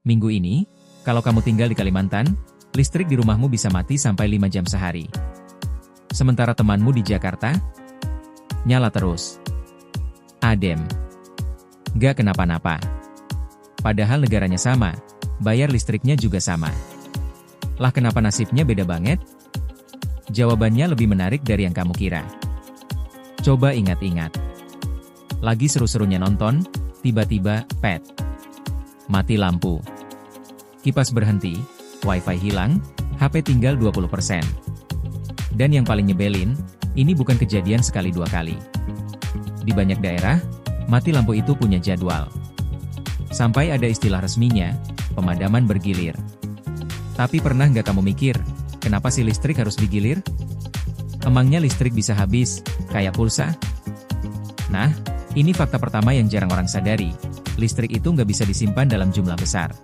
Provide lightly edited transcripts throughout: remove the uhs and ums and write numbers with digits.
Minggu ini, kalau kamu tinggal di Kalimantan, listrik di rumahmu bisa mati sampai 5 jam sehari. Sementara temanmu di Jakarta, nyala terus. Adem. Gak kenapa-napa. Padahal negaranya sama, bayar listriknya juga sama. Lah kenapa nasibnya beda banget? Jawabannya lebih menarik dari yang kamu kira. Coba ingat-ingat. Lagi seru-serunya nonton, tiba-tiba, pet. Mati lampu. Kipas berhenti, wifi hilang, HP tinggal 20%. Dan yang paling nyebelin, ini bukan kejadian sekali dua kali. Di banyak daerah, mati lampu itu punya jadwal. Sampai ada istilah resminya, pemadaman bergilir. Tapi pernah nggak kamu mikir, kenapa sih listrik harus digilir? Emangnya listrik bisa habis, kayak pulsa? Nah, ini fakta pertama yang jarang orang sadari. Listrik itu nggak bisa disimpan dalam jumlah besar.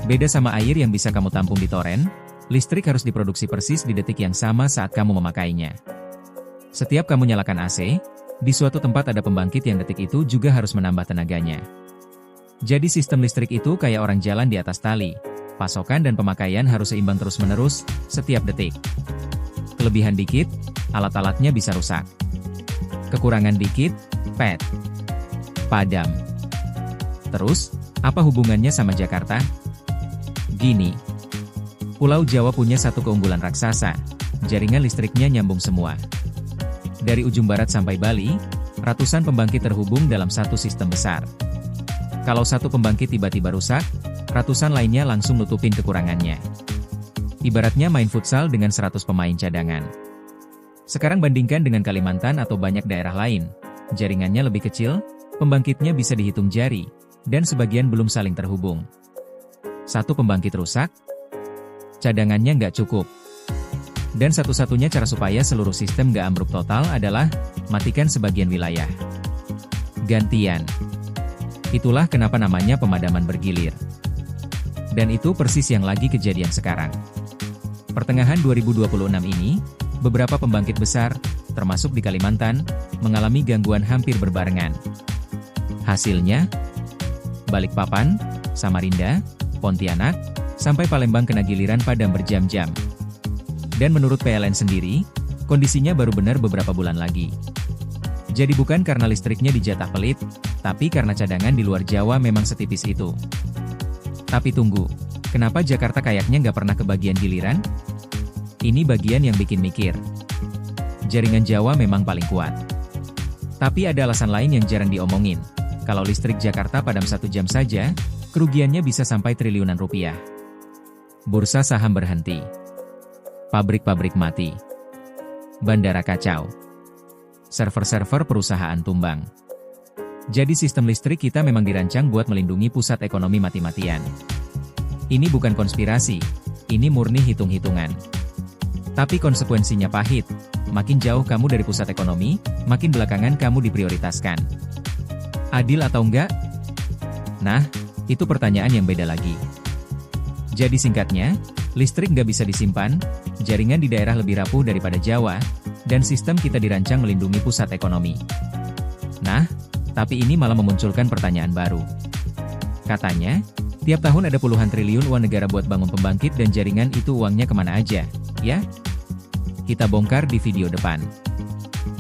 Beda sama air yang bisa kamu tampung di toren, listrik harus diproduksi persis di detik yang sama saat kamu memakainya. Setiap kamu nyalakan AC, di suatu tempat ada pembangkit yang detik itu juga harus menambah tenaganya. Jadi sistem listrik itu kayak orang jalan di atas tali. Pasokan dan pemakaian harus seimbang terus-menerus, setiap detik. Kelebihan dikit, alat-alatnya bisa rusak. Kekurangan dikit, pet. Padam. Terus, apa hubungannya sama Jakarta? Gini. Pulau Jawa punya satu keunggulan raksasa, jaringan listriknya nyambung semua. Dari ujung barat sampai Bali, ratusan pembangkit terhubung dalam satu sistem besar. Kalau satu pembangkit tiba-tiba rusak, ratusan lainnya langsung nutupin kekurangannya. Ibaratnya main futsal dengan 100 pemain cadangan. Sekarang bandingkan dengan Kalimantan atau banyak daerah lain, jaringannya lebih kecil, pembangkitnya bisa dihitung jari, dan sebagian belum saling terhubung. Satu pembangkit rusak, cadangannya nggak cukup. Dan satu-satunya cara supaya seluruh sistem nggak ambruk total adalah, matikan sebagian wilayah. Gantian. Itulah kenapa namanya pemadaman bergilir. Dan itu persis yang lagi kejadian sekarang. Pertengahan 2026 ini, beberapa pembangkit besar, termasuk di Kalimantan, mengalami gangguan hampir berbarengan. Hasilnya, Balikpapan, Samarinda, Pontianak, sampai Palembang kena giliran padam berjam-jam. Dan menurut PLN sendiri, kondisinya baru benar beberapa bulan lagi. Jadi bukan karena listriknya dijatah pelit, tapi karena cadangan di luar Jawa memang setipis itu. Tapi tunggu, kenapa Jakarta kayaknya nggak pernah kebagian giliran? Ini bagian yang bikin mikir. Jaringan Jawa memang paling kuat. Tapi ada alasan lain yang jarang diomongin. Kalau listrik Jakarta padam 1 jam saja, kerugiannya bisa sampai triliunan rupiah. Bursa saham berhenti. Pabrik-pabrik mati. Bandara kacau. Server-server perusahaan tumbang. Jadi sistem listrik kita memang dirancang buat melindungi pusat ekonomi mati-matian. Ini bukan konspirasi, ini murni hitung-hitungan. Tapi konsekuensinya pahit. Makin jauh kamu dari pusat ekonomi, makin belakangan kamu diprioritaskan. Adil atau enggak? Nah, itu pertanyaan yang beda lagi. Jadi singkatnya, listrik nggak bisa disimpan, jaringan di daerah lebih rapuh daripada Jawa, dan sistem kita dirancang melindungi pusat ekonomi. Nah, tapi ini malah memunculkan pertanyaan baru. Katanya, tiap tahun ada puluhan triliun uang negara buat bangun pembangkit dan jaringan itu uangnya kemana aja, ya? Kita bongkar di video depan.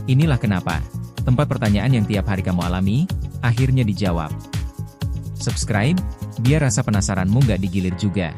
Inilah kenapa, tempat pertanyaan yang tiap hari kamu alami, akhirnya dijawab. Subscribe, biar rasa penasaranmu nggak digilir juga.